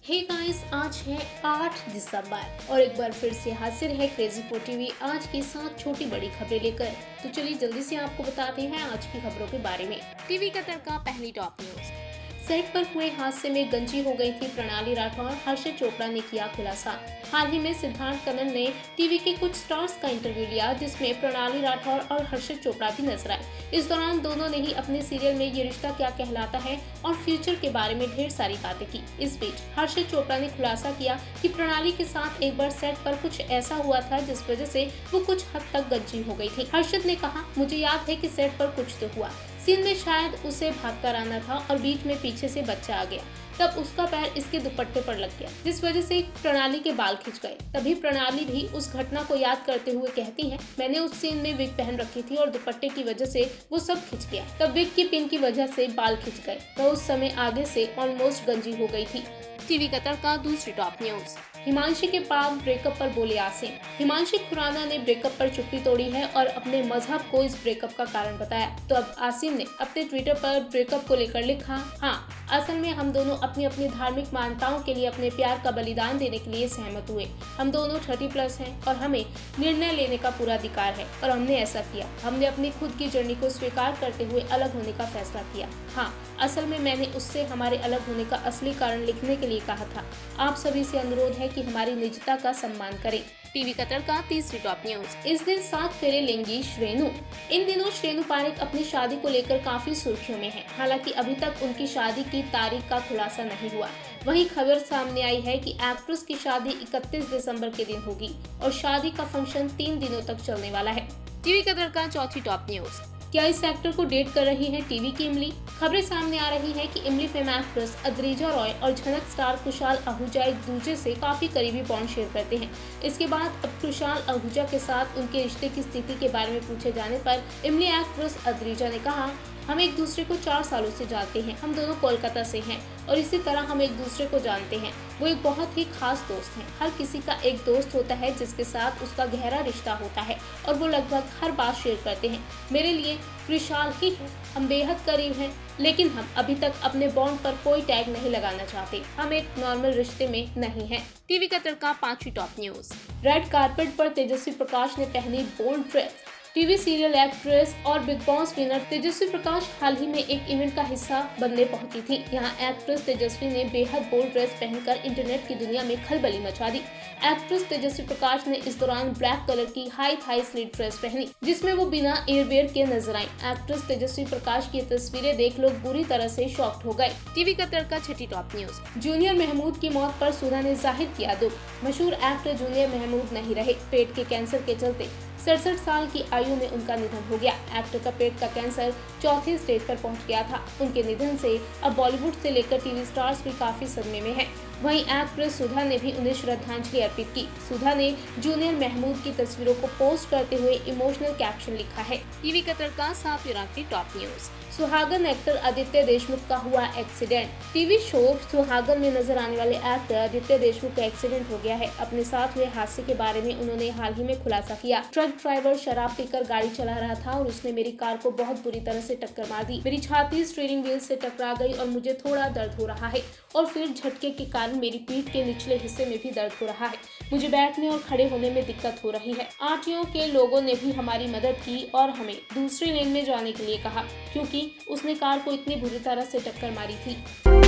Hey guys, आज है 8 दिसंबर और एक बार फिर से हाजिर है क्रेजी फॉर टीवी आज की 7 छोटी बड़ी खबरें लेकर। तो चलिए जल्दी से आपको बताते हैं आज की खबरों के बारे में। टीवी का तड़का पहली टॉप न्यूज। सेट पर हुए हादसे में गंजी हो गई थी प्रणाली राठौर, हर्षित चोपड़ा ने किया खुलासा। हाल ही में सिद्धार्थ कनन ने टीवी के कुछ स्टार्स का इंटरव्यू लिया जिसमें प्रणाली राठौर और हर्षित चोपड़ा भी नजर आए। इस दौरान दोनों ने ही अपने सीरियल में ये रिश्ता क्या कहलाता है और फ्यूचर के बारे में ढेर सारी बातें की। इस बीच हर्षित चोपड़ा ने खुलासा किया कि प्रणाली के साथ एक बार सेट पर कुछ ऐसा हुआ था जिस वजह से वो कुछ हद तक गंजी हो गई थी। हर्षित ने कहा, मुझे याद है कि सेट पर कुछ तो हुआ, सीन में शायद उसे भागकर आना था और बीच में पीछे से बच्चा आ गया, तब उसका पैर इसके दुपट्टे पर लग गया जिस वजह से प्रणाली के बाल खिंच गए। तभी प्रणाली भी उस घटना को याद करते हुए कहती है, मैंने उस सीन में विग पहन रखी थी और दुपट्टे की वजह से वो सब खिंच गया, तब विग की पिन की वजह से बाल खिंच गए। मैं उस समय आगे से ऑलमोस्ट गंजी हो गई थी। टीवी का तड़का दूसरी टॉप न्यूज। हिमांशी के बाद ब्रेकअप पर बोले आसिम। हिमांशी खुराना ने ब्रेकअप पर चुप्पी तोड़ी है और अपने मजहब को इस ब्रेकअप का कारण बताया। तो अब आसिम ने अपने ट्विटर पर ब्रेकअप को लेकर लिखा, हाँ, असल में हम दोनों अपनी अपनी धार्मिक मान्यताओं के लिए अपने प्यार का बलिदान देने के लिए सहमत हुए। हम दोनों 30+ हैं और हमें निर्णय लेने का पूरा अधिकार है और हमने ऐसा किया। हमने अपनी खुद की जर्नी को स्वीकार करते हुए अलग होने का फैसला किया। हाँ, असल में मैंने उससे हमारे अलग होने का असली कारण लिखने के लिए कहा था। आप सभी से अनुरोध है कि हमारी निजता का सम्मान करें। टीवी का तड़का तीसरी टॉप न्यूज। इस दिन 7 फेरे लेंगी श्रेनु। इन दिनों श्रेनु पारेख अपनी शादी को लेकर काफी सुर्खियों में है। हालांकि अभी तक उनकी शादी की तारीख का खुलासा नहीं हुआ। वहीं खबर सामने आई है कि एक्ट्रेस की शादी 31 दिसंबर के दिन होगी और शादी का फंक्शन 3 दिनों तक चलने वाला है। टीवी का तड़का चौथी टॉप न्यूज। क्या इस एक्टर को डेट कर रही है टीवी की इमली? खबरें सामने आ रही है कि इमली फेम एक्ट्रेस अद्रिजा रॉय और झनक स्टार कुशाल आहूजा एक दूसरे से काफी करीबी बॉन्ड शेयर करते हैं। इसके बाद अब कुशाल आहूजा के साथ उनके रिश्ते की स्थिति के बारे में पूछे जाने पर इमली एक्ट्रेस अद्रिजा ने कहा, हम एक दूसरे को 4 सालों से जानते हैं। हम दोनों कोलकाता से हैं और इसी तरह हम एक दूसरे को जानते हैं। वो एक बहुत ही खास दोस्त हैं। हर किसी का एक दोस्त होता है जिसके साथ उसका गहरा रिश्ता होता है और वो लगभग हर बात शेयर करते हैं। मेरे लिए कृषाल ही है। हम बेहद करीब हैं, लेकिन हम अभी तक अपने बॉन्ड पर कोई टैग नहीं लगाना चाहते। हम एक नॉर्मल रिश्ते में नहीं हैं। टीवी का तड़का पांचवी टॉप न्यूज। रेड कारपेट पर तेजस्वी प्रकाश ने पहनी bold dress. TV serial actress और बिग बॉस विनर तेजस्वी प्रकाश हाल ही में एक इवेंट का हिस्सा बनने पहुंची थी। यहां एक्ट्रेस तेजस्वी ने बेहद बोल्ड ड्रेस पहनकर इंटरनेट की दुनिया में खलबली मचा दी। एक्ट्रेस तेजस्वी प्रकाश ने इस दौरान ब्लैक कलर की हाई थाई स्लिट ड्रेस पहनी जिसमें वो बिना एयरवेयर के नजर आई। एक्ट्रेस तेजस्वी प्रकाश की तस्वीरें देख लोग बुरी तरह से शॉक्ड हो गए। टीवी का तड़का छठी टॉप न्यूज। जूनियर महमूद की मौत पर सुधा ने जाहिर किया दुख। मशहूर एक्टर जूनियर महमूद नहीं रहे। पेट के कैंसर के चलते 67 साल की आयु में उनका निधन हो गया। एक्टर का पेट का कैंसर 4थे स्टेज पर पहुंच गया था। उनके निधन से अब बॉलीवुड से लेकर टीवी स्टार्स भी काफी सदमे में हैं। वहीं एक्ट्रेस सुधा ने भी उन्हें श्रद्धांजलि अर्पित की। सुधा ने जूनियर महमूद की तस्वीरों को पोस्ट करते हुए इमोशनल कैप्शन लिखा है। टीवी का तड़का सातवीं रात्रि टॉप न्यूज। सुहागन एक्टर आदित्य देशमुख का हुआ एक्सीडेंट। टीवी शो सुहागन में नजर आने वाले एक्टर आदित्य देशमुख का एक्सीडेंट हो गया है। अपने साथ हुए हादसे के बारे में उन्होंने हाल ही में खुलासा किया। ट्रक ड्राइवर शराब पीकर गाड़ी चला रहा था और उसने मेरी कार को बहुत बुरी तरह से टक्कर मार दी। मेरी छाती स्टीयरिंग व्हील से टकरा गई और मुझे थोड़ा दर्द हो रहा है और फिर झटके के कारण मेरी पीठ के निचले हिस्से में भी दर्द हो रहा है। मुझे बैठने और खड़े होने में दिक्कत हो रही है। आरटीओ के लोगों ने भी हमारी मदद की और हमें दूसरी लेन में जाने के लिए कहा क्योंकि उसने कार को इतनी बुरी तरह से टक्कर मारी थी।